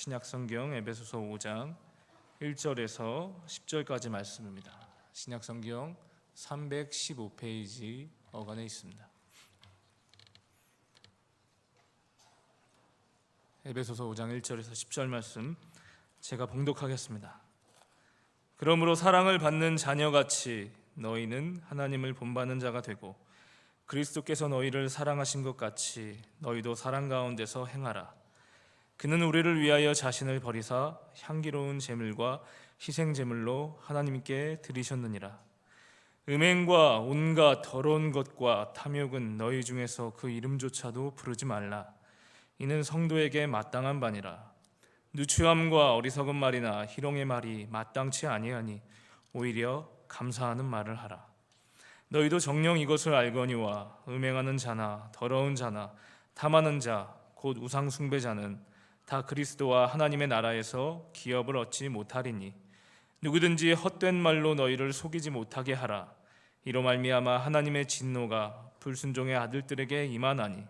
신약성경 에베소서 5장 1절에서 10절까지 말씀입니다. 신약성경 315페이지 어간에 있습니다. 에베소서 5장 1절에서 10절 말씀 제가 봉독하겠습니다. 그러므로 사랑을 받는 자녀같이 너희는 하나님을 본받는 자가 되고 그리스도께서 너희를 사랑하신 것 같이 너희도 사랑 가운데서 행하라. 그는 우리를 위하여 자신을 버리사 향기로운 제물과 희생 제물로 하나님께 드리셨느니라. 음행과 온갖 더러운 것과 탐욕은 너희 중에서 그 이름조차도 부르지 말라. 이는 성도에게 마땅한 바니라. 누추함과 어리석은 말이나 희롱의 말이 마땅치 아니하니 오히려 감사하는 말을 하라. 너희도 정녕 이것을 알거니와 음행하는 자나 더러운 자나 탐하는 자 곧 우상 숭배자는 다 그리스도와 하나님의 나라에서 기업을 얻지 못하리니 누구든지 헛된 말로 너희를 속이지 못하게 하라. 이로 말미암아 하나님의 진노가 불순종의 아들들에게 임하나니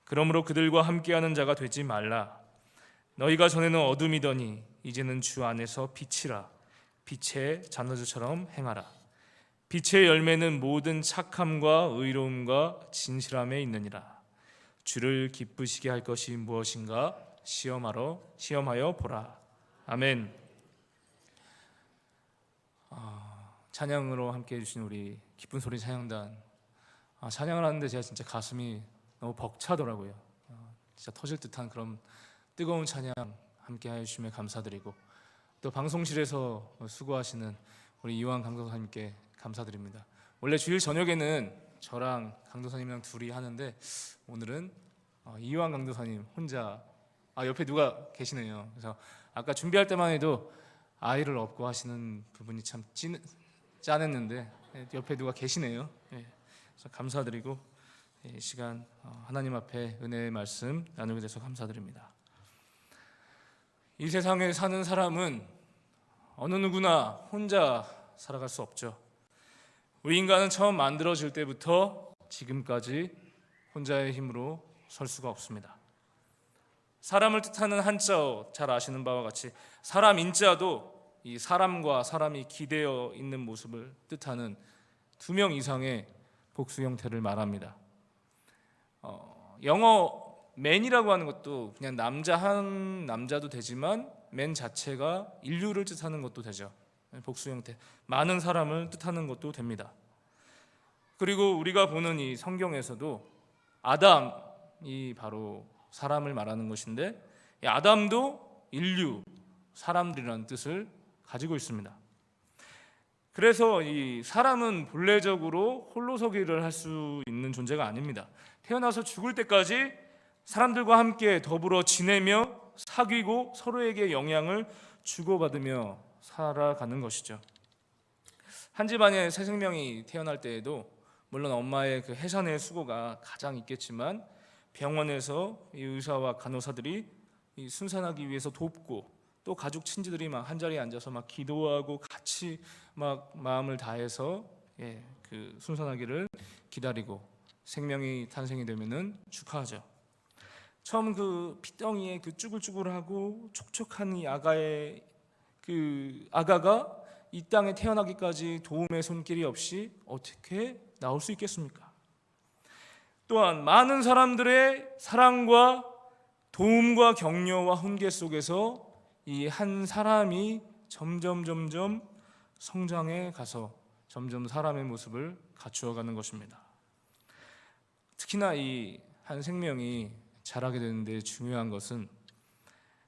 그러므로 그들과 함께하는 자가 되지 말라. 너희가 전에는 어둠이더니 이제는 주 안에서 빛이라. 빛의 자녀들처럼 행하라. 빛의 열매는 모든 착함과 의로움과 진실함에 있느니라. 주를 기쁘시게 할 것이 무엇인가 시험하여 보라. 아멘. 찬양으로 함께 해주신 우리 기쁜 소리 찬양단, 찬양을 하는데 제가 진짜 가슴이 너무 벅차더라고요. 진짜 터질 듯한 그런 뜨거운 찬양 함께 해주시며 감사드리고, 또 방송실에서 수고하시는 우리 이완 강도사님께 감사드립니다. 원래 주일 저녁에는 저랑 강도사님이랑 둘이 하는데 오늘은 이완 강도사님 혼자, 옆에 누가 계시네요. 그래서 아까 준비할 때만 해도 아이를 업고 하시는 부분이 참 짠했는데 옆에 누가 계시네요. 그래서 감사드리고 이 시간 하나님 앞에 은혜의 말씀 나누게 돼서 감사드립니다. 이 세상에 사는 사람은 어느 누구나 혼자 살아갈 수 없죠. 우리 인간은 처음 만들어질 때부터 지금까지 혼자의 힘으로 설 수가 없습니다. 사람을 뜻하는 한자어 잘 아시는 바와 같이 사람 인자도 이 사람과 사람이 기대어 있는 모습을 뜻하는 2명 이상의 복수 형태를 말합니다. 영어 man이라고 하는 것도 그냥 남자 한 남자도 되지만 man 자체가 인류를 뜻하는 것도 되죠. 복수 형태, 많은 사람을 뜻하는 것도 됩니다. 그리고 우리가 보는 이 성경에서도 아담이 바로 사람을 말하는 것인데, 이 아담도 인류, 사람들이라는 뜻을 가지고 있습니다. 그래서 이 사람은 본래적으로 홀로서기를 할 수 있는 존재가 아닙니다. 태어나서 죽을 때까지 사람들과 함께 더불어 지내며 사귀고 서로에게 영향을 주고받으며 살아가는 것이죠. 한 집안에 새 생명이 태어날 때에도 물론 엄마의 그 해산의 수고가 가장 있겠지만 병원에서 이 의사와 간호사들이 이 순산하기 위해서 돕고, 또 가족 친지들이 막 한자리에 앉아서 막 기도하고 같이 막 마음을 다해서 그 순산하기를 기다리고 생명이 탄생이 되면은 축하하죠. 처음 그 핏덩이에 그 쭈글쭈글하고 촉촉한 이 아가가 이 땅에 태어나기까지 도움의 손길이 없이 어떻게 나올 수 있겠습니까? 또한 많은 사람들의 사랑과 도움과 격려와 훈계 속에서 이 한 사람이 점점 성장해 가서 점점 사람의 모습을 갖추어가는 것입니다. 특히나 이 한 생명이 자라게 되는데 중요한 것은,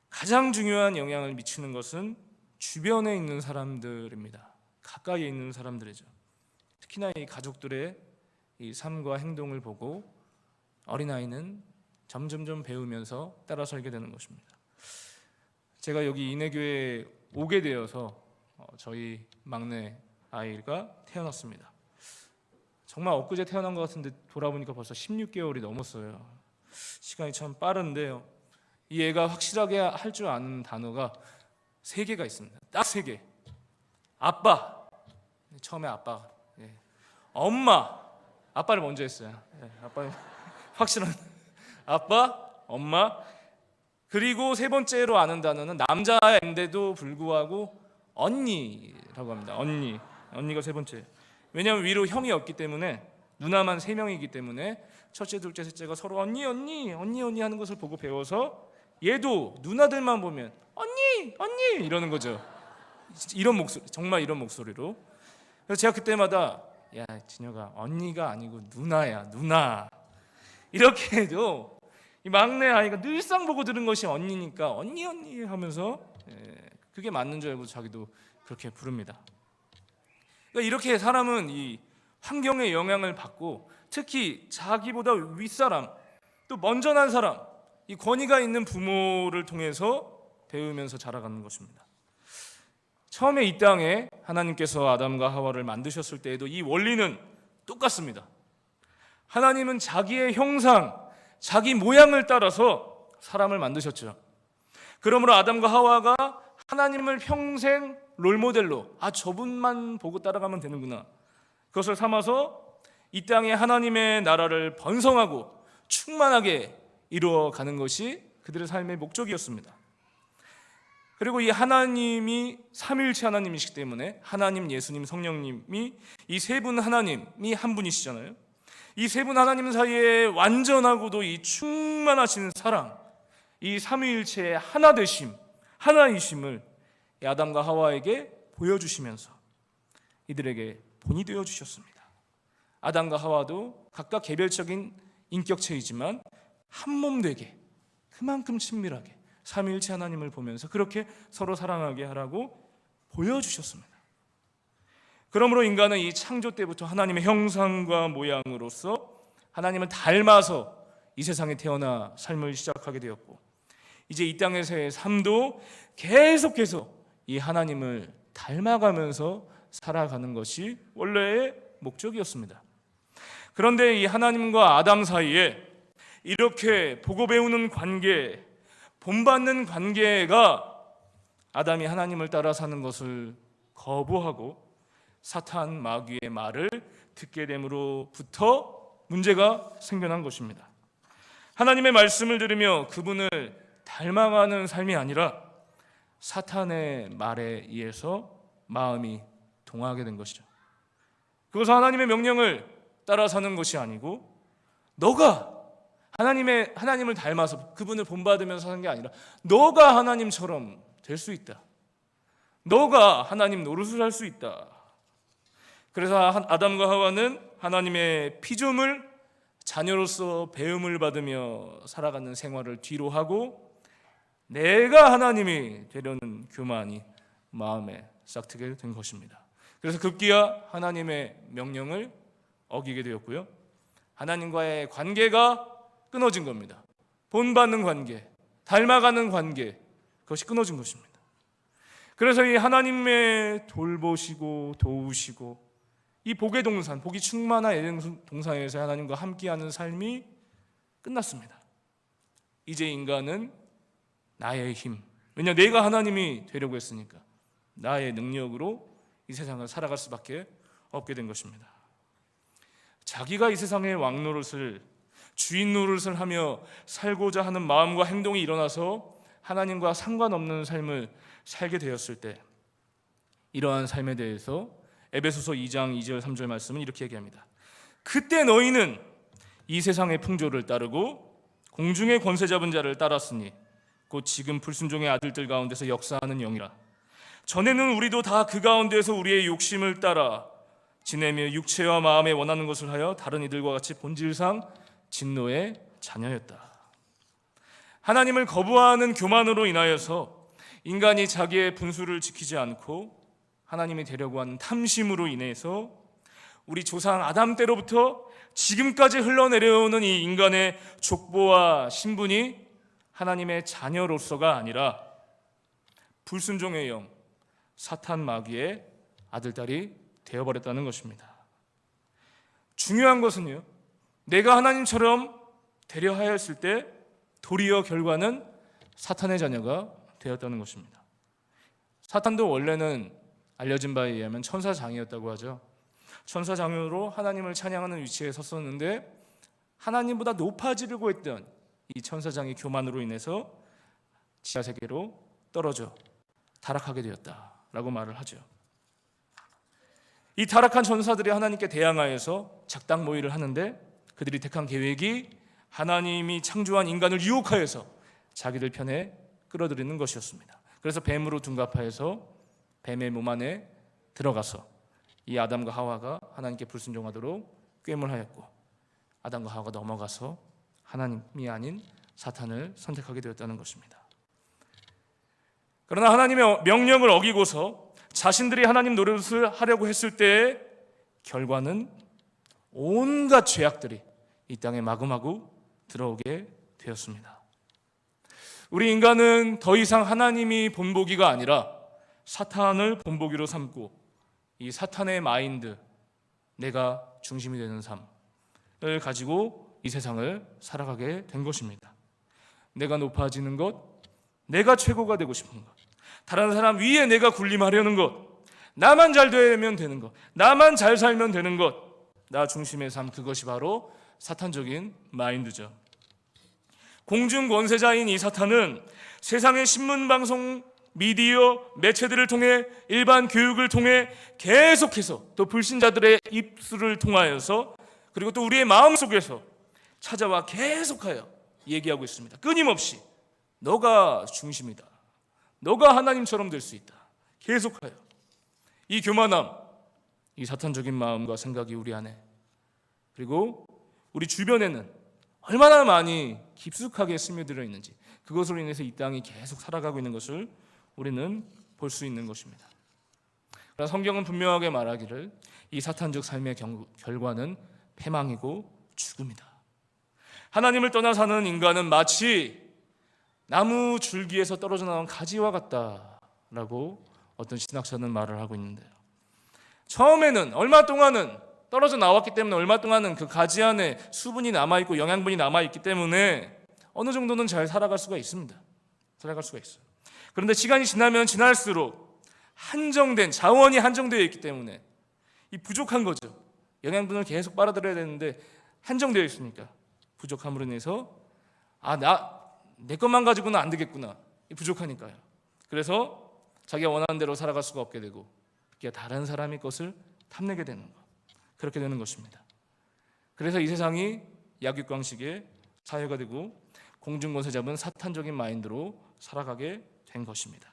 가장 중요한 영향을 미치는 것은 주변에 있는 사람들입니다. 가까이에 있는 사람들이죠. 특히나 이 가족들의 이 삶과 행동을 보고 어린아이는 점점 배우면서 따라 살게 되는 것입니다. 제가 여기 인해교회에 오게 되어서 저희 막내 아이가 태어났습니다. 정말 엊그제 태어난 것 같은데 돌아보니까 벌써 16개월이 넘었어요. 시간이 참 빠른데요. 이 애가 확실하게 할 줄 아는 단어가 3개가 있습니다. 딱 3개. 아빠, 처음에 아빠, 엄마, 아빠를 먼저 했어요. 아빠 확실한 아빠, 엄마, 그리고 세 번째로 아는 단어는 남자인데도 불구하고 언니라고 합니다. 언니가 세 번째. 왜냐하면 위로 형이 없기 때문에, 누나만 세 명이기 때문에 첫째, 둘째, 셋째가 서로 언니 하는 것을 보고 배워서 얘도 누나들만 보면 언니 이러는 거죠. 이런 목소리, 정말 이런 목소리로. 그래서 제가 그때마다 야 진혁아, 언니가 아니고 누나야, 누나. 이렇게 해도 이 막내 아이가 늘상 보고 들은 것이 언니니까 언니 하면서 그게 맞는 줄 알고 자기도 그렇게 부릅니다. 그러니까 이렇게 사람은 이 환경의 영향을 받고, 특히 자기보다 윗사람, 또 먼저 난 사람, 이 권위가 있는 부모를 통해서 배우면서 자라가는 것입니다. 처음에 이 땅에 하나님께서 아담과 하와를 만드셨을 때에도 이 원리는 똑같습니다. 하나님은 자기의 형상, 자기 모양을 따라서 사람을 만드셨죠. 그러므로 아담과 하와가 하나님을 평생 롤모델로, 저분만 보고 따라가면 되는구나, 그것을 삼아서 이 땅에 하나님의 나라를 번성하고 충만하게 이루어가는 것이 그들의 삶의 목적이었습니다. 그리고 이 하나님이 삼위일체 하나님이시기 때문에 하나님, 예수님, 성령님이 이 세 분 하나님이 한 분이시잖아요. 이 세 분 하나님 사이에 완전하고도 이 충만하신 사랑, 이 삼위일체의 하나되심, 하나이심을 아담과 하와에게 보여주시면서 이들에게 본이 되어 주셨습니다. 아담과 하와도 각각 개별적인 인격체이지만 한 몸 되게, 그만큼 친밀하게 삼위일체 하나님을 보면서 그렇게 서로 사랑하게 하라고 보여주셨습니다. 그러므로 인간은 이 창조 때부터 하나님의 형상과 모양으로서 하나님을 닮아서 이 세상에 태어나 삶을 시작하게 되었고, 이제 이 땅에서의 삶도 계속해서 이 하나님을 닮아가면서 살아가는 것이 원래의 목적이었습니다. 그런데 이 하나님과 아담 사이에 이렇게 보고 배우는 관계, 본받는 관계가 아담이 하나님을 따라 사는 것을 거부하고 사탄 마귀의 말을 듣게 됨으로부터 문제가 생겨난 것입니다. 하나님의 말씀을 들으며 그분을 닮아가는 삶이 아니라 사탄의 말에 의해서 마음이 동하게 된 것이죠. 그것은 하나님의 명령을 따라 사는 것이 아니고, 너가 하나님을 닮아서 그분을 본받으면서 사는 게 아니라 너가 하나님처럼 될 수 있다, 너가 하나님 노릇을 할 수 있다. 그래서 아담과 하와는 하나님의 피조물, 자녀로서 배움을 받으며 살아가는 생활을 뒤로 하고 내가 하나님이 되려는 교만이 마음에 싹트게 된 것입니다. 그래서 급기야 하나님의 명령을 어기게 되었고요, 하나님과의 관계가 끊어진 겁니다. 본받는 관계, 닮아가는 관계, 그것이 끊어진 것입니다. 그래서 이 하나님의 돌보시고 도우시고 이 복의 동산, 복이 충만한 에덴 동산에서 하나님과 함께하는 삶이 끝났습니다. 이제 인간은 나의 힘, 왜냐 내가 하나님이 되려고 했으니까 나의 능력으로 이 세상을 살아갈 수밖에 없게 된 것입니다. 자기가 이 세상의 왕 노릇을, 주인 노릇을 하며 살고자 하는 마음과 행동이 일어나서 하나님과 상관없는 삶을 살게 되었을 때, 이러한 삶에 대해서 에베소서 2장 2절 3절 말씀은 이렇게 얘기합니다. 그때 너희는 이 세상의 풍조를 따르고 공중의 권세 잡은 자를 따랐으니 곧 지금 불순종의 아들들 가운데서 역사하는 영이라. 전에는 우리도 다 그 가운데서 우리의 욕심을 따라 지내며 육체와 마음에 원하는 것을 하여 다른 이들과 같이 본질상 진노의 자녀였다. 하나님을 거부하는 교만으로 인하여서 인간이 자기의 분수를 지키지 않고 하나님이 되려고 하는 탐심으로 인해서 우리 조상 아담 때로부터 지금까지 흘러내려오는 이 인간의 족보와 신분이 하나님의 자녀로서가 아니라 불순종의 영, 사탄 마귀의 아들딸이 되어버렸다는 것입니다. 중요한 것은요, 내가 하나님처럼 되려 하였을 때 도리어 결과는 사탄의 자녀가 되었다는 것입니다. 사탄도 원래는 알려진 바에 의하면 천사장이었다고 하죠. 천사장으로 하나님을 찬양하는 위치에 섰었는데 하나님보다 높아지려고 했던 이 천사장의 교만으로 인해서 지하 세계로 떨어져 타락하게 되었다라고 말을 하죠. 이 타락한 전사들이 하나님께 대항하여서 작당 모의를 하는데 그들이 택한 계획이 하나님이 창조한 인간을 유혹하여서 자기들 편에 끌어들이는 것이었습니다. 그래서 뱀으로 둔갑하여서 뱀의 몸 안에 들어가서 이 아담과 하와가 하나님께 불순종하도록 꾀물하였고, 아담과 하와가 넘어가서 하나님이 아닌 사탄을 선택하게 되었다는 것입니다. 그러나 하나님의 명령을 어기고서 자신들이 하나님 노릇을 하려고 했을 때의 결과는 온갖 죄악들이 이 땅에 마구마구 들어오게 되었습니다. 우리 인간은 더 이상 하나님이 본보기가 아니라 사탄을 본보기로 삼고 이 사탄의 마인드, 내가 중심이 되는 삶을 가지고 이 세상을 살아가게 된 것입니다. 내가 높아지는 것, 내가 최고가 되고 싶은 것, 다른 사람 위에 내가 군림하려는 것, 나만 잘 되면 되는 것, 나만 잘 살면 되는 것, 나 중심의 삶, 그것이 바로 사탄적인 마인드죠. 공중 권세자인 이 사탄은 세상의 신문방송, 미디어, 매체들을 통해 일반 교육을 통해 계속해서 또 불신자들의 입술을 통하여서 그리고 또 우리의 마음속에서 찾아와 계속하여 얘기하고 있습니다. 끊임없이 너가 중심이다, 너가 하나님처럼 될 수 있다, 계속하여 이 교만함, 이 사탄적인 마음과 생각이 우리 안에 그리고 우리 주변에는 얼마나 많이 깊숙하게 스며들어 있는지, 그것으로 인해서 이 땅이 계속 살아가고 있는 것을 우리는 볼 수 있는 것입니다. 그러나 성경은 분명하게 말하기를 이 사탄적 삶의 결과는 패망이고 죽음이다. 하나님을 떠나 사는 인간은 마치 나무 줄기에서 떨어져 나온 가지와 같다라고 어떤 신학자는 말을 하고 있는데요. 처음에는 얼마 동안은 떨어져 나왔기 때문에 얼마 동안은 그 가지 안에 수분이 남아있고 영양분이 남아있기 때문에 어느 정도는 잘 살아갈 수가 있습니다. 살아갈 수가 있어요. 그런데 시간이 지나면 지날수록 한정된 자원이 한정되어 있기 때문에 이 부족한 거죠. 영양분을 계속 빨아들여야 되는데 한정되어 있으니까 부족함으로 인해서 내 것만 가지고는 안 되겠구나, 부족하니까요. 그래서 자기가 원하는 대로 살아갈 수가 없게 되고 다른 사람의 것을 탐내게 되는 것, 그렇게 되는 것입니다. 그래서 이 세상이 약육강식의 사회가 되고 공중권세 잡은 사탄적인 마인드로 살아가게 된 것입니다.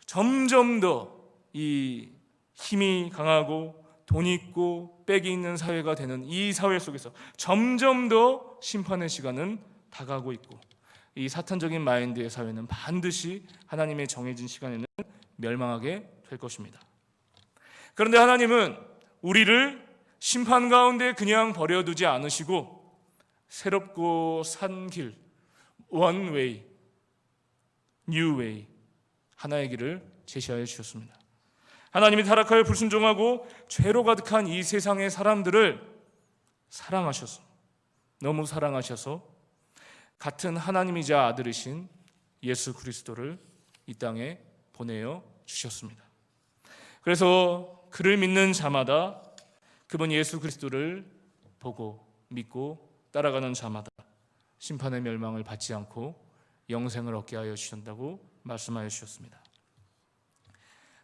점점 더 이 힘이 강하고 돈 있고 빽이 있는 사회가 되는 이 사회 속에서 점점 더 심판의 시간은 다가오고 있고, 이 사탄적인 마인드의 사회는 반드시 하나님의 정해진 시간에는 멸망하게 될 것입니다. 그런데 하나님은 우리를 심판 가운데 그냥 버려두지 않으시고 새롭고 산 길, one way, new way, 하나의 길을 제시하여 주셨습니다. 하나님이 타락하여 불순종하고 죄로 가득한 이 세상의 사람들을 사랑하셔서, 너무 사랑하셔서 같은 하나님이자 아들이신 예수 그리스도를 이 땅에 보내어 주셨습니다. 그래서 그를 믿는 자마다, 그분 예수 그리스도를 보고 믿고 따라가는 자마다 심판의 멸망을 받지 않고 영생을 얻게 하여 주신다고 말씀하여 주셨습니다.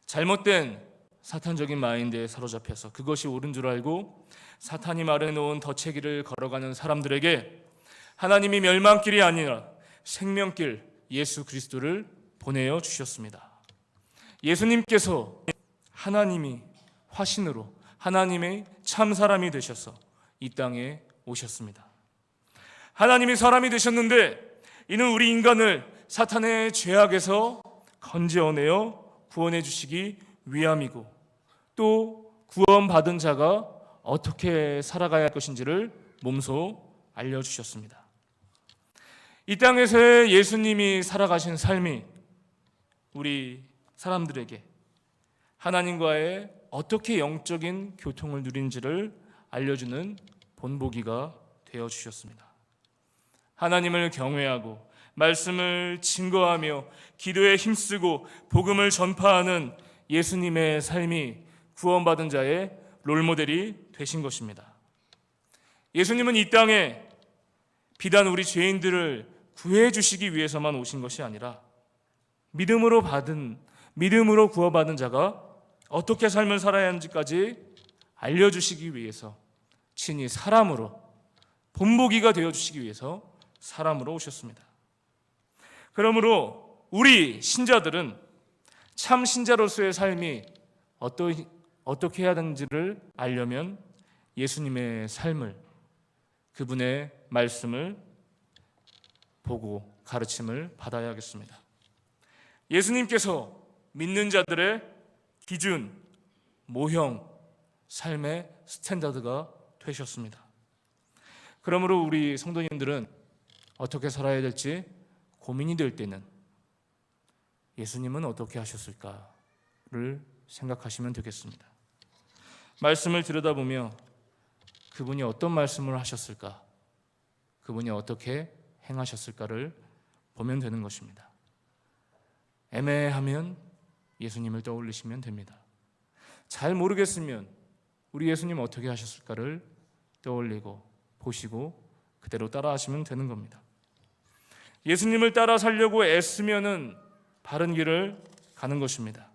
잘못된 사탄적인 마인드에 사로잡혀서 그것이 옳은 줄 알고 사탄이 마련해놓은 덫의 길을 걸어가는 사람들에게 하나님이 멸망길이 아니라 생명길 예수 그리스도를 보내어 주셨습니다. 예수님께서 하나님이 화신으로 하나님의 참 사람이 되셔서 이 땅에 오셨습니다. 하나님이 사람이 되셨는데 이는 우리 인간을 사탄의 죄악에서 건져내어 구원해 주시기 위함이고, 또 구원받은 자가 어떻게 살아가야 할 것인지를 몸소 알려주셨습니다. 이 땅에서의 예수님이 살아가신 삶이 우리 사람들에게 하나님과의 어떻게 영적인 교통을 누린지를 알려주는 본보기가 되어주셨습니다. 하나님을 경외하고 말씀을 증거하며 기도에 힘쓰고 복음을 전파하는 예수님의 삶이 구원받은 자의 롤모델이 되신 것입니다. 예수님은 이 땅에 비단 우리 죄인들을 구해 주시기 위해서만 오신 것이 아니라 믿음으로 구원받은 자가 어떻게 삶을 살아야 하는지까지 알려주시기 위해서 친히 사람으로 본보기가 되어주시기 위해서 사람으로 오셨습니다. 그러므로 우리 신자들은 참 신자로서의 삶이 어떻게 해야 하는지를 알려면 예수님의 삶을, 그분의 말씀을 보고 가르침을 받아야겠습니다. 예수님께서 믿는 자들의 기준, 모형, 삶의 스탠다드가 되셨습니다. 그러므로 우리 성도님들은 어떻게 살아야 될지 고민이 될 때는 예수님은 어떻게 하셨을까를 생각하시면 되겠습니다. 말씀을 들여다보며 그분이 어떤 말씀을 하셨을까, 그분이 어떻게 행하셨을까를 보면 되는 것입니다. 애매하면 예수님을 떠올리시면 됩니다. 잘 모르겠으면 우리 예수님 어떻게 하셨을까를 떠올리고 보시고 그대로 따라하시면 되는 겁니다. 예수님을 따라 살려고 애쓰면은 바른 길을 가는 것입니다.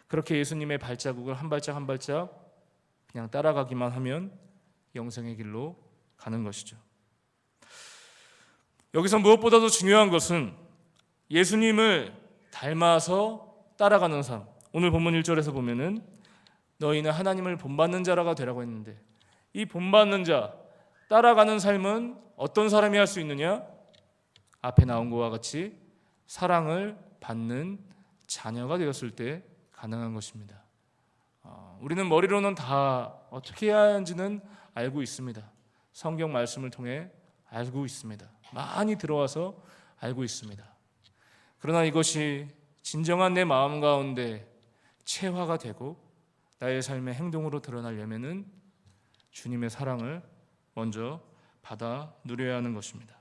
그렇게 예수님의 발자국을 한 발짝 한 발짝 그냥 따라가기만 하면 영생의 길로 가는 것이죠. 여기서 무엇보다도 중요한 것은 예수님을 닮아서 따라가는 삶. 오늘 본문 1절에서 보면은 너희는 하나님을 본받는 자라가 되라고 했는데, 이 본받는 자, 따라가는 삶은 어떤 사람이 할 수 있느냐? 앞에 나온 것과 같이 사랑을 받는 자녀가 되었을 때 가능한 것입니다. 우리는 머리로는 다 어떻게 해야 하는지는 알고 있습니다. 성경 말씀을 통해 알고 있습니다. 많이 들어와서 알고 있습니다. 그러나 이것이 진정한 내 마음 가운데 체화가 되고 나의 삶의 행동으로 드러나려면은 주님의 사랑을 먼저 받아 누려야 하는 것입니다.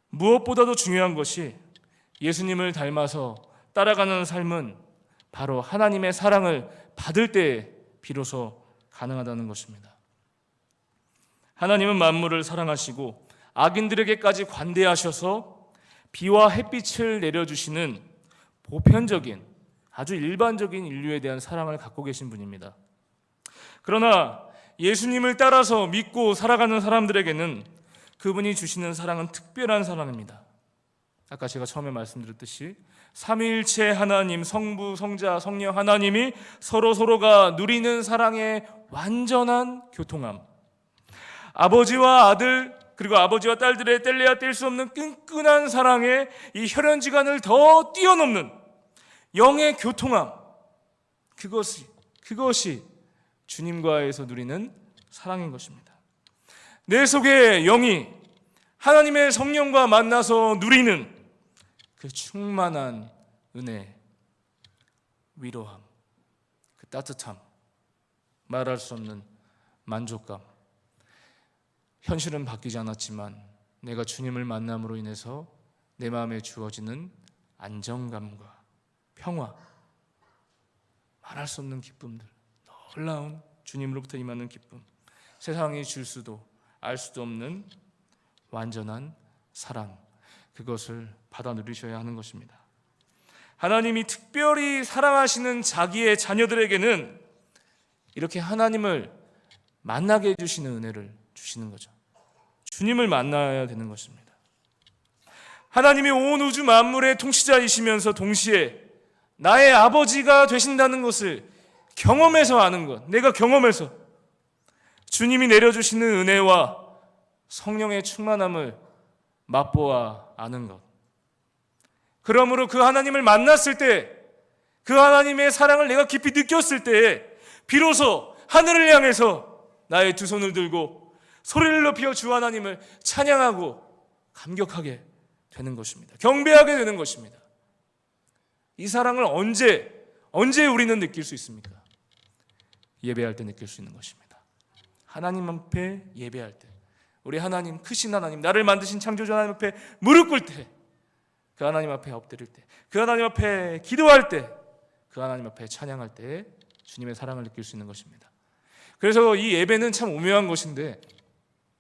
무엇보다도 중요한 것이 예수님을 닮아서 따라가는 삶은 바로 하나님의 사랑을 받을 때 비로소 가능하다는 것입니다. 하나님은 만물을 사랑하시고 악인들에게까지 관대하셔서 비와 햇빛을 내려주시는 보편적인, 아주 일반적인 인류에 대한 사랑을 갖고 계신 분입니다. 그러나 예수님을 따라서 믿고 살아가는 사람들에게는 그분이 주시는 사랑은 특별한 사랑입니다. 아까 제가 처음에 말씀드렸듯이 삼위일체 하나님, 성부, 성자, 성령 하나님이 서로가 누리는 사랑의 완전한 교통함, 아버지와 아들 그리고 아버지와 딸들의 뗄래야 뗄 수 없는 끈끈한 사랑의 이 혈연지간을 더 뛰어넘는 영의 교통함, 그것이 주님과에서 누리는 사랑인 것입니다. 내 속에 영이 하나님의 성령과 만나서 누리는 그 충만한 은혜, 위로함, 그 따뜻함, 말할 수 없는 만족감, 현실은 바뀌지 않았지만 내가 주님을 만남으로 인해서 내 마음에 주어지는 안정감과 평화, 말할 수 없는 기쁨들, 놀라운 주님으로부터 임하는 기쁨, 세상이 줄 수도 알 수도 없는 완전한 사랑, 그것을 받아 누리셔야 하는 것입니다. 하나님이 특별히 사랑하시는 자기의 자녀들에게는 이렇게 하나님을 만나게 해주시는 은혜를 주시는 거죠. 주님을 만나야 되는 것입니다. 하나님이 온 우주 만물의 통치자이시면서 동시에 나의 아버지가 되신다는 것을 경험해서 아는 것, 내가 경험해서 주님이 내려주시는 은혜와 성령의 충만함을 맛보아 아는 것, 그러므로 그 하나님을 만났을 때, 그 하나님의 사랑을 내가 깊이 느꼈을 때에 비로소 하늘을 향해서 나의 두 손을 들고 소리를 높여 주 하나님을 찬양하고 감격하게 되는 것입니다. 경배하게 되는 것입니다. 이 사랑을 언제 우리는 느낄 수 있습니까? 예배할 때 느낄 수 있는 것입니다. 하나님 앞에 예배할 때, 우리 하나님, 크신 하나님, 나를 만드신 창조주 하나님 앞에 무릎 꿇을 때, 그 하나님 앞에 엎드릴 때, 그 하나님 앞에 기도할 때, 그 하나님 앞에 찬양할 때 주님의 사랑을 느낄 수 있는 것입니다. 그래서 이 예배는 참 오묘한 것인데,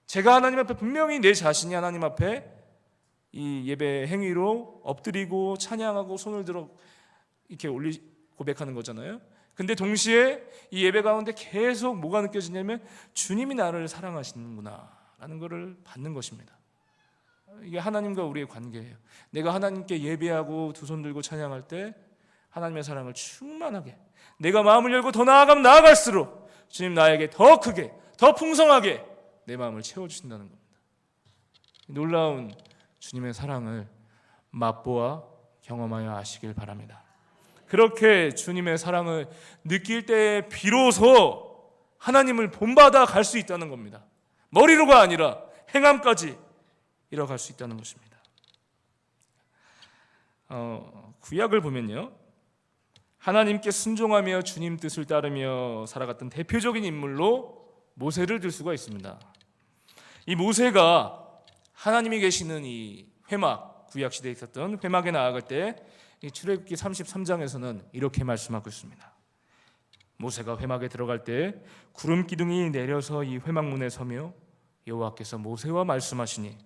제가 하나님 앞에 분명히 내 자신이 하나님 앞에 이 예배 행위로 엎드리고 찬양하고 손을 들어 이렇게 고백하는 거잖아요. 근데 동시에 이 예배 가운데 계속 뭐가 느껴지냐면 주님이 나를 사랑하시는구나 라는 것을 받는 것입니다. 이게 하나님과 우리의 관계예요. 내가 하나님께 예배하고 두 손 들고 찬양할 때 하나님의 사랑을 충만하게, 내가 마음을 열고 더 나아가면 나아갈수록 주님 나에게 더 크게, 더 풍성하게 내 마음을 채워주신다는 겁니다. 놀라운 주님의 사랑을 맛보아 경험하여 아시길 바랍니다. 그렇게 주님의 사랑을 느낄 때에 비로소 하나님을 본받아 갈 수 있다는 겁니다. 머리로가 아니라 행함까지 이뤄갈 수 있다는 것입니다. 구약을 보면요, 하나님께 순종하며 주님 뜻을 따르며 살아갔던 대표적인 인물로 모세를 들 수가 있습니다. 이 모세가 하나님이 계시는 이 회막, 구약 시대에 있었던 회막에 나아갈 때 이 출애굽기 33장에서는 이렇게 말씀하고 있습니다. 모세가 회막에 들어갈 때 구름 기둥이 내려서 이 회막문에 서며 여호와께서 모세와 말씀하시니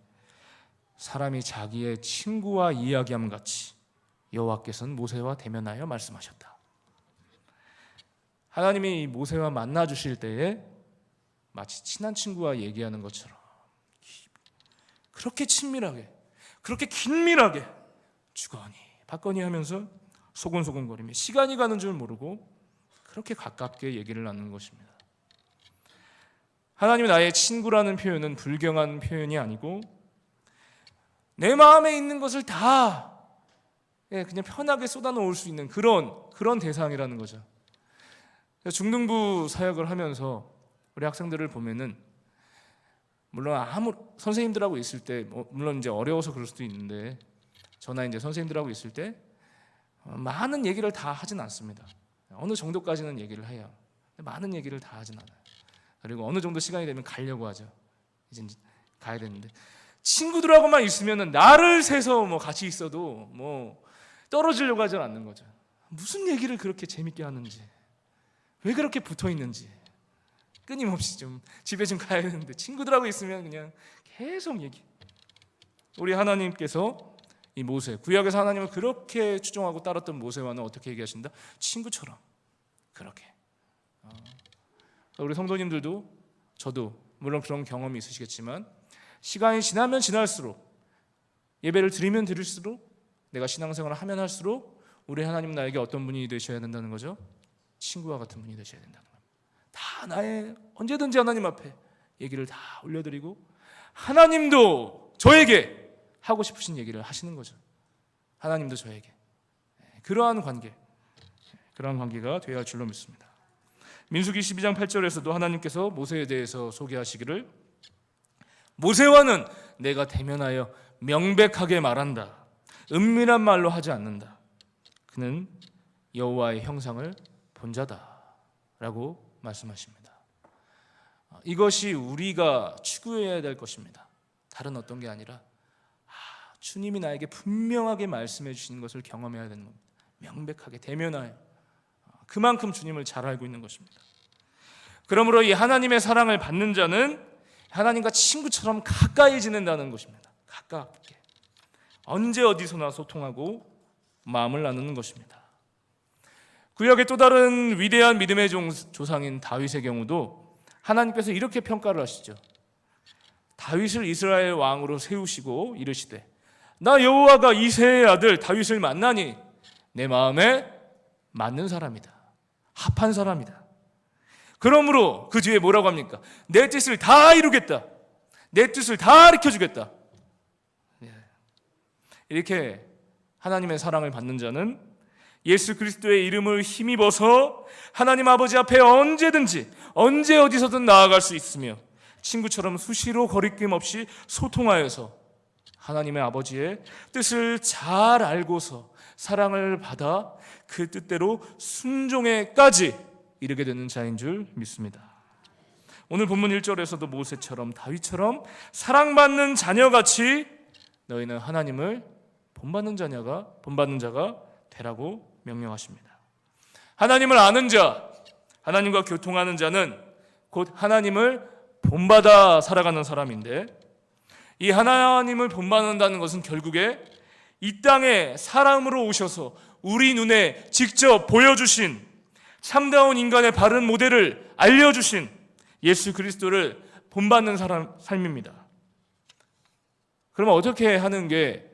사람이 자기의 친구와 이야기함 같이 여호와께서는 모세와 대면하여 말씀하셨다. 하나님이 모세와 만나 주실 때에 마치 친한 친구와 얘기하는 것처럼 그렇게 친밀하게, 그렇게 긴밀하게 주거니 받거니 하면서 소곤소곤거리며 시간이 가는 줄 모르고 그렇게 가깝게 얘기를 나누는 것입니다. 하나님이 나의 친구라는 표현은 불경한 표현이 아니고 내 마음에 있는 것을 다 그냥 편하게 쏟아놓을 수 있는 그런 대상이라는 거죠. 중등부 사역을 하면서 우리 학생들을 보면은 물론 선생님들하고 있을 때 물론 이제 어려워서 그럴 수도 있는데 저나 이제 선생님들하고 있을 때 많은 얘기를 다 하진 않습니다. 어느 정도까지는 얘기를 해요. 많은 얘기를 다 하진 않아요. 그리고 어느 정도 시간이 되면 가려고 하죠. 이제 가야 되는데 친구들하고만 있으면은 나를 세서 같이 있어도 떨어지려고 하지 않는 거죠. 무슨 얘기를 그렇게 재밌게 하는지, 왜 그렇게 붙어 있는지 끊임없이 좀 집에 좀 가야 되는데 친구들하고 있으면 그냥 계속 얘기. 우리 하나님께서 이 모세, 구약에서 하나님을 그렇게 추종하고 따랐던 모세와는 어떻게 얘기하신다? 친구처럼 그렇게. 우리 성도님들도 저도 물론 그런 경험이 있으시겠지만 시간이 지나면 지날수록 예배를 드리면 드릴수록 내가 신앙생활을 하면 할수록 우리 하나님 나에게 어떤 분이 되셔야 된다는 거죠? 친구와 같은 분이 되셔야 된다는 겁니다. 다 나의 언제든지 하나님 앞에 얘기를 다 올려드리고 하나님도 저에게 하고 싶으신 얘기를 하시는 거죠. 하나님도 저에게. 그러한 관계가 되어야 할 줄로 믿습니다. 민수기 12장 8절에서도 하나님께서 모세에 대해서 소개하시기를 모세와는 내가 대면하여 명백하게 말한다. 은밀한 말로 하지 않는다. 그는 여호와의 형상을 본 자다라고 말씀하십니다. 이것이 우리가 추구해야 될 것입니다. 다른 어떤 게 아니라 주님이 나에게 분명하게 말씀해 주시는 것을 경험해야 되는 겁니다. 명백하게 대면하여 그만큼 주님을 잘 알고 있는 것입니다. 그러므로 이 하나님의 사랑을 받는 자는 하나님과 친구처럼 가까이 지낸다는 것입니다. 가깝게 언제 어디서나 소통하고 마음을 나누는 것입니다. 구약의 또 다른 위대한 믿음의 조상인 다윗의 경우도 하나님께서 이렇게 평가를 하시죠. 다윗을 이스라엘 왕으로 세우시고 이르시되 나 여호와가 이새의 아들 다윗을 만나니 내 마음에 맞는 사람이다. 합한 사람이다. 그러므로 그 뒤에 뭐라고 합니까? 내 뜻을 다 이루겠다. 내 뜻을 다 가르쳐주겠다. 이렇게 하나님의 사랑을 받는 자는 예수 그리스도의 이름을 힘입어서 하나님 아버지 앞에 언제든지 언제 어디서든 나아갈 수 있으며 친구처럼 수시로 거리낌 없이 소통하여서 하나님의 아버지의 뜻을 잘 알고서 사랑을 받아 그 뜻대로 순종에까지 이르게 되는 자인 줄 믿습니다. 오늘 본문 1절에서도 모세처럼 다윗처럼 사랑받는 자녀같이 너희는 하나님을 본받는 자가 되라고 명령하십니다. 하나님을 아는 자, 하나님과 교통하는 자는 곧 하나님을 본받아 살아가는 사람인데 이 하나님을 본받는다는 것은 결국에 이 땅에 사람으로 오셔서 우리 눈에 직접 보여주신 참다운 인간의 바른 모델을 알려주신 예수 그리스도를 본받는 삶입니다. 그러면 어떻게 하는 게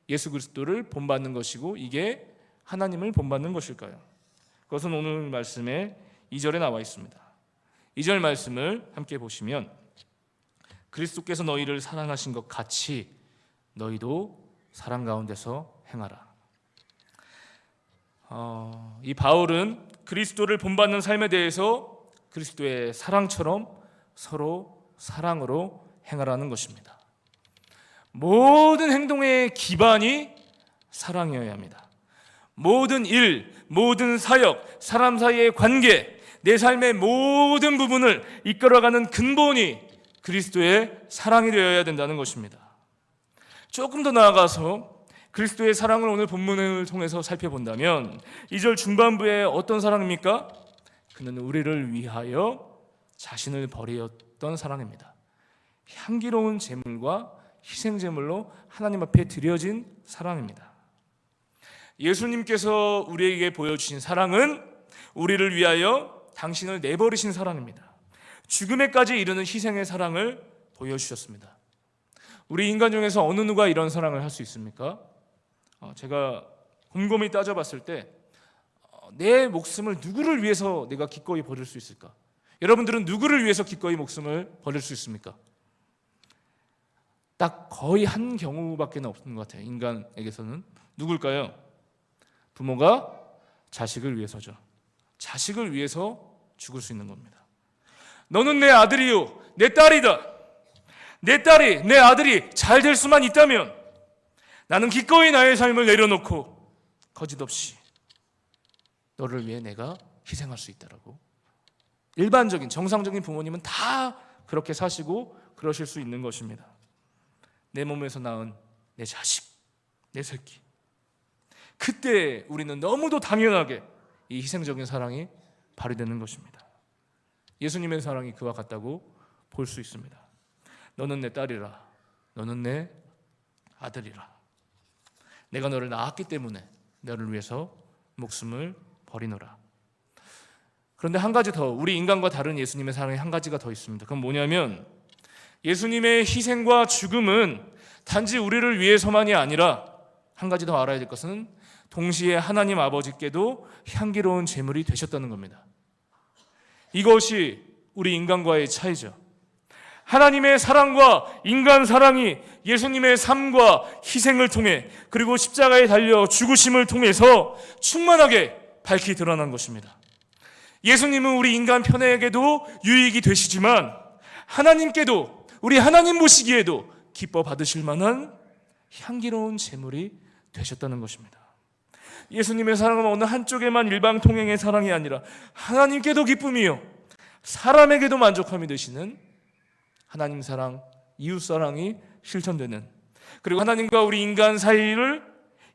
예수 그리스도를 본받는 것이고 이게 하나님을 본받는 것일까요? 그것은 오늘 말씀의 2절에 나와 있습니다. 2절 말씀을 함께 보시면 그리스도께서 너희를 사랑하신 것 같이 너희도 사랑 가운데서 행하라. 이 바울은 그리스도를 본받는 삶에 대해서 그리스도의 사랑처럼 서로 사랑으로 행하라는 것입니다. 모든 행동의 기반이 사랑이어야 합니다. 모든 일, 모든 사역, 사람 사이의 관계, 내 삶의 모든 부분을 이끌어가는 근본이 그리스도의 사랑이 되어야 된다는 것입니다. 조금 더 나아가서 그리스도의 사랑을 오늘 본문을 통해서 살펴본다면 2절 중반부에 어떤 사랑입니까? 그는 우리를 위하여 자신을 버리었던 사랑입니다. 향기로운 제물과 희생제물로 하나님 앞에 드려진 사랑입니다. 예수님께서 우리에게 보여주신 사랑은 우리를 위하여 당신을 내버리신 사랑입니다. 죽음에까지 이르는 희생의 사랑을 보여주셨습니다. 우리 인간 중에서 어느 누가 이런 사랑을 할 수 있습니까? 제가 곰곰이 따져봤을 때 내 목숨을 누구를 위해서 내가 기꺼이 버릴 수 있을까? 여러분들은 누구를 위해서 기꺼이 목숨을 버릴 수 있습니까? 딱 거의 한 경우밖에 없는 것 같아요. 인간에게서는. 누굴까요? 부모가 자식을 위해서죠. 자식을 위해서 죽을 수 있는 겁니다. 너는 내 아들이요, 내 딸이다. 내 딸이, 내 아들이 잘 될 수만 있다면 나는 기꺼이 나의 삶을 내려놓고 거짓없이 너를 위해 내가 희생할 수 있다라고. 일반적인 정상적인 부모님은 다 그렇게 사시고 그러실 수 있는 것입니다. 내 몸에서 낳은 내 자식, 내 새끼. 그때 우리는 너무도 당연하게 이 희생적인 사랑이 발휘되는 것입니다. 예수님의 사랑이 그와 같다고 볼 수 있습니다. 너는 내 딸이라, 너는 내 아들이라. 내가 너를 낳았기 때문에 너를 위해서 목숨을 버리노라. 그런데 한 가지 더, 우리 인간과 다른 예수님의 사랑이 한 가지가 더 있습니다. 그건 뭐냐면 예수님의 희생과 죽음은 단지 우리를 위해서만이 아니라 한 가지 더 알아야 될 것은 동시에 하나님 아버지께도 향기로운 제물이 되셨다는 겁니다. 이것이 우리 인간과의 차이죠. 하나님의 사랑과 인간 사랑이 예수님의 삶과 희생을 통해 그리고 십자가에 달려 죽으심을 통해서 충만하게 밝히 드러난 것입니다. 예수님은 우리 인간 편에게도 유익이 되시지만 하나님께도, 우리 하나님 보시기에도 기뻐 받으실 만한 향기로운 제물이 되셨다는 것입니다. 예수님의 사랑은 어느 한쪽에만 일방통행의 사랑이 아니라 하나님께도 기쁨이요 사람에게도 만족함이 되시는 하나님 사랑, 이웃 사랑이 실천되는, 그리고 하나님과 우리 인간 사이를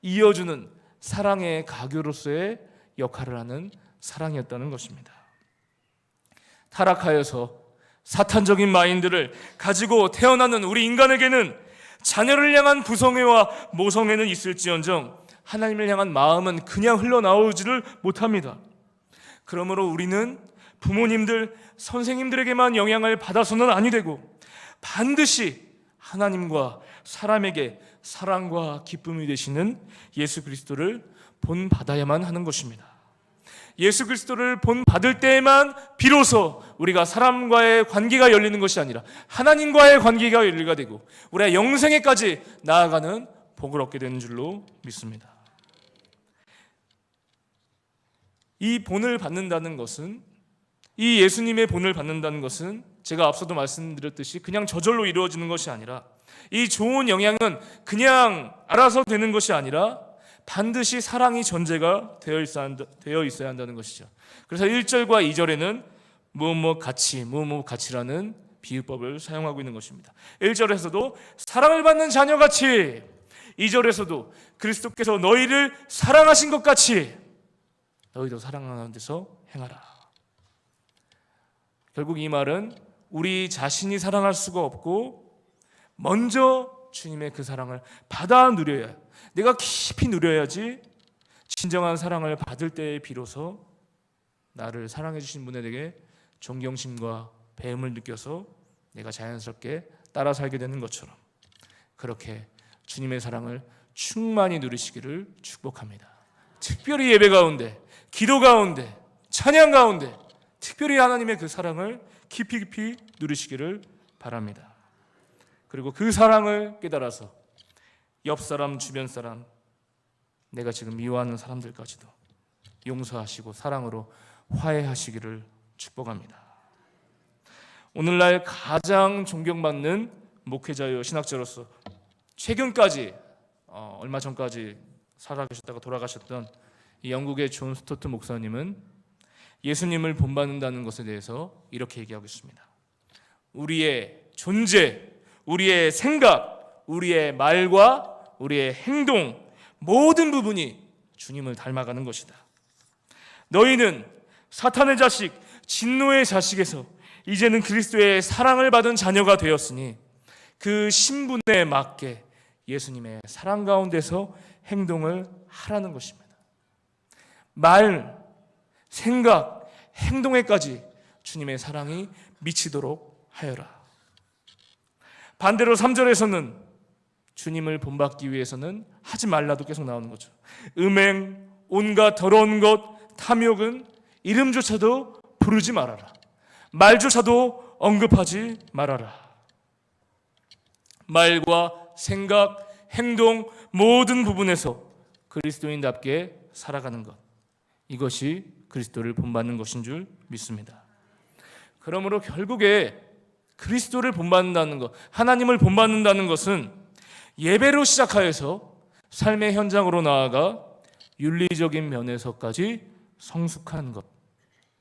이어주는 사랑의 가교로서의 역할을 하는 사랑이었다는 것입니다. 타락하여서 사탄적인 마인드를 가지고 태어나는 우리 인간에게는 자녀를 향한 부성애와 모성애는 있을지언정 하나님을 향한 마음은 그냥 흘러나오지를 못합니다. 그러므로 우리는 부모님들, 선생님들에게만 영향을 받아서는 아니 되고 반드시 하나님과 사람에게 사랑과 기쁨이 되시는 예수 그리스도를 본받아야만 하는 것입니다. 예수 그리스도를 본받을 때에만 비로소 우리가 사람과의 관계가 열리는 것이 아니라 하나님과의 관계가 열리게 되고 우리의 영생에까지 나아가는 복을 얻게 되는 줄로 믿습니다. 이 본을 받는다는 것은, 이 예수님의 본을 받는다는 것은 제가 앞서도 말씀드렸듯이 그냥 저절로 이루어지는 것이 아니라 이 좋은 영향은 그냥 알아서 되는 것이 아니라 반드시 사랑이 전제가 되어 있어야 한다는 것이죠. 그래서 1절과 2절에는 무엇 같이라는 비유법을 사용하고 있는 것입니다. 1절에서도 사랑을 받는 자녀같이, 2절에서도 그리스도께서 너희를 사랑하신 것 같이 너희도 사랑하는 데서 행하라. 결국 이 말은 우리 자신이 사랑할 수가 없고 먼저 주님의 그 사랑을 받아 누려야, 내가 깊이 누려야지 진정한 사랑을 받을 때에 비로소 나를 사랑해 주신 분에게 존경심과 배움을 느껴서 내가 자연스럽게 따라 살게 되는 것처럼, 그렇게 주님의 사랑을 충만히 누리시기를 축복합니다. 특별히 예배 가운데, 기도 가운데, 찬양 가운데 특별히 하나님의 그 사랑을 깊이 누리시기를 바랍니다. 그리고 그 사랑을 깨달아서 옆 사람, 주변 사람, 내가 지금 미워하는 사람들까지도 용서하시고 사랑으로 화해하시기를 축복합니다. 오늘날 가장 존경받는 목회자요 신학자로서 최근까지 얼마 전까지 살아계셨다가 돌아가셨던 이 영국의 존 스토트 목사님은 예수님을 본받는다는 것에 대해서 이렇게 얘기하고 있습니다. 우리의 존재, 우리의 생각, 우리의 말과 우리의 행동, 모든 부분이 주님을 닮아가는 것이다. 너희는 사탄의 자식, 진노의 자식에서 이제는 그리스도의 사랑을 받은 자녀가 되었으니 그 신분에 맞게 예수님의 사랑 가운데서 행동을 하라는 것입니다. 말, 생각, 행동에까지 주님의 사랑이 미치도록 하여라. 반대로 3절에서는 주님을 본받기 위해서는 하지 말라도 계속 나오는 거죠. 음행, 온갖 더러운 것, 탐욕은 이름조차도 부르지 말아라. 말조차도 언급하지 말아라. 말과 생각, 행동 모든 부분에서 그리스도인답게 살아가는 것, 이것이 그리스도를 본받는 것인 줄 믿습니다. 그러므로 결국에 그리스도를 본받는다는 것, 하나님을 본받는다는 것은 예배로 시작하여서 삶의 현장으로 나아가 윤리적인 면에서까지 성숙한 것,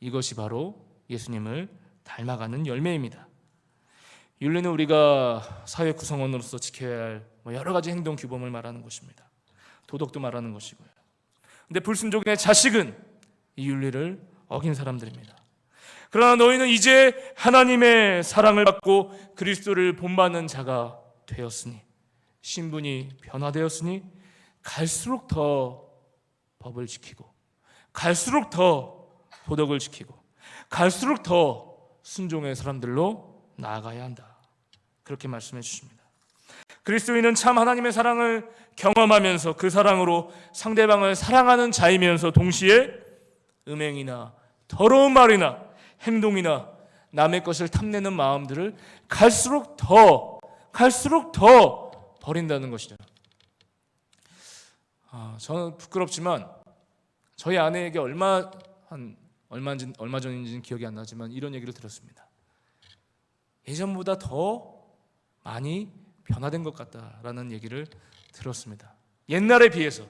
이것이 바로 예수님을 닮아가는 열매입니다. 윤리는 우리가 사회 구성원으로서 지켜야 할 여러 가지 행동 규범을 말하는 것입니다. 도덕도 말하는 것이고요. 근데 불순종의 자식은 이 윤리를 어긴 사람들입니다. 그러나 너희는 이제 하나님의 사랑을 받고 그리스도를 본받는 자가 되었으니, 신분이 변화되었으니 갈수록 더 법을 지키고, 갈수록 더 도덕을 지키고, 갈수록 더 순종의 사람들로 나아가야 한다. 그렇게 말씀해 주십니다. 그리스도인은 참 하나님의 사랑을 경험하면서 그 사랑으로 상대방을 사랑하는 자이면서 동시에 음행이나 더러운 말이나 행동이나 남의 것을 탐내는 마음들을 갈수록 더 버린다는 것이죠. 저는 부끄럽지만 저희 아내에게 얼마 전인지는 기억이 안 나지만 이런 얘기를 들었습니다. 예전보다 더 많이 변화된 것 같다라는 얘기를 들었습니다. 옛날에 비해서,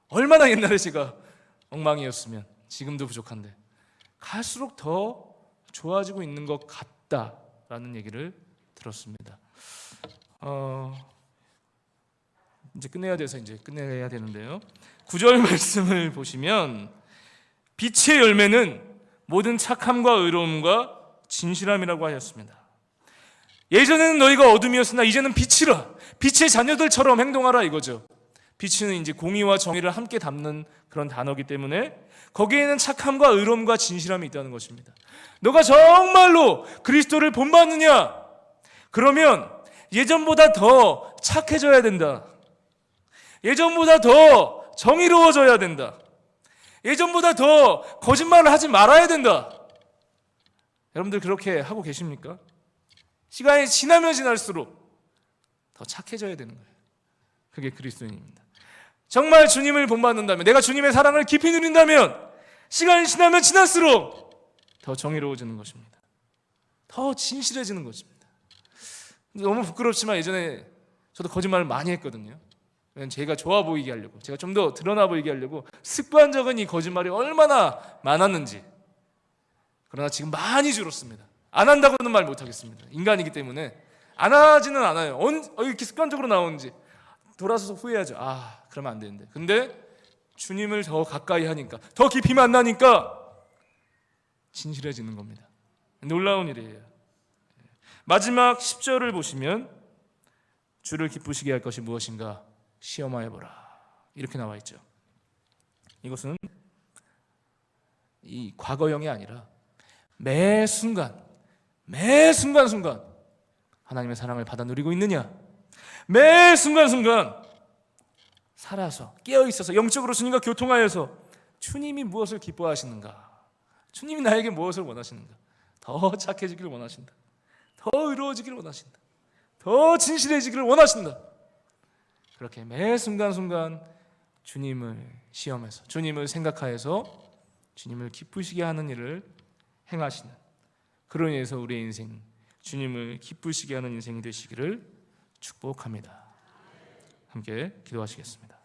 얼마나 옛날에 제가 엉망이었으면 지금도 부족한데 갈수록 더 좋아지고 있는 것 같다라는 얘기를 들었습니다. 이제 끝내야 되는데요. 9절 말씀을 보시면 빛의 열매는 모든 착함과 의로움과 진실함이라고 하였습니다. 예전에는 너희가 어둠이었으나 이제는 빛이라, 빛의 자녀들처럼 행동하라 이거죠. 빛은 이제 공의와 정의를 함께 담는 그런 단어이기 때문에 거기에는 착함과 의로움과 진실함이 있다는 것입니다. 너가 정말로 그리스도를 본받느냐? 그러면 예전보다 더 착해져야 된다. 예전보다 더 정의로워져야 된다. 예전보다 더 거짓말을 하지 말아야 된다. 여러분들 그렇게 하고 계십니까? 시간이 지나면 지날수록 더 착해져야 되는 거예요. 그게 그리스도인입니다. 정말 주님을 본받는다면, 내가 주님의 사랑을 깊이 누린다면 시간이 지나면 지날수록 더 정의로워지는 것입니다. 더 진실해지는 것입니다. 너무 부끄럽지만 예전에 저도 거짓말을 많이 했거든요. 제가 좋아 보이게 하려고, 제가 좀 더 드러나 보이게 하려고 습관적인 이 거짓말이 얼마나 많았는지. 그러나 지금 많이 줄었습니다. 안 한다고는 말 못하겠습니다. 인간이기 때문에 안 하지는 않아요. 이렇게 습관적으로 나오는지 돌아서서 후회하죠. 그러면 안 되는데. 근데 주님을 더 가까이 하니까, 더 깊이 만나니까 진실해지는 겁니다. 놀라운 일이에요. 마지막 10절을 보시면 주를 기쁘시게 할 것이 무엇인가 시험하여 보라. 이렇게 나와 있죠. 이것은 이 과거형이 아니라 매 순간 하나님의 사랑을 받아 누리고 있느냐, 매 순간순간 살아서 깨어 있어서 영적으로 주님과 교통하여서 주님이 무엇을 기뻐하시는가, 주님이 나에게 무엇을 원하시는가, 더 착해지기를 원하신다, 더 의로워지기를 원하신다, 더 진실해지기를 원하신다. 그렇게 매 순간순간 주님을 시험해서, 주님을 생각하여서 주님을 기쁘시게 하는 일을 행하시는, 그로 인해서 우리의 인생 주님을 기쁘시게 하는 인생이 되시기를 축복합니다. 함께 기도하시겠습니다.